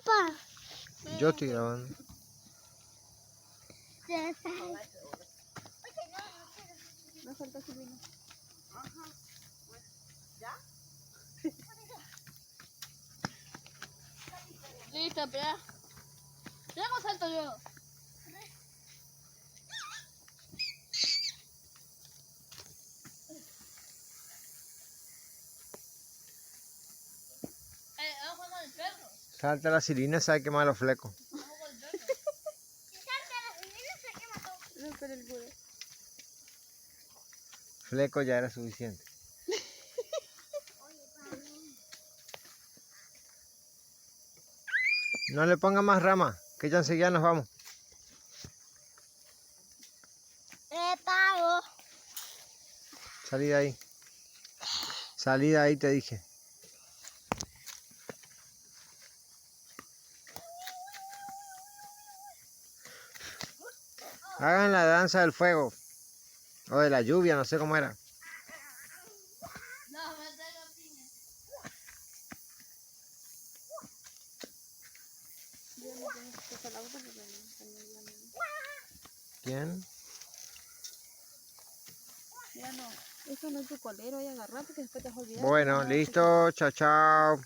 papá. Yo estoy grabando. Me falta su vino. Ajá. ¿Ya? Listo, espera. Ya no salto yo. Vamos con el perro. Salta la sirena, sabe quemar los flecos. Vamos con el perro. No, pero el burro. Fleco ya era suficiente. No le ponga más rama, que ya enseguida nos vamos. Pago. Salí de ahí. Salí de ahí, te dije. Hagan la danza del fuego. O de la lluvia, no sé cómo era. No, me traigo piña. Yo no tengo que pasar el auto porque también ya no. ¿Quién? Ya no. Eso no es tu colero y agarrar porque después te vas a olvidar. Bueno, listo. Chao, chao.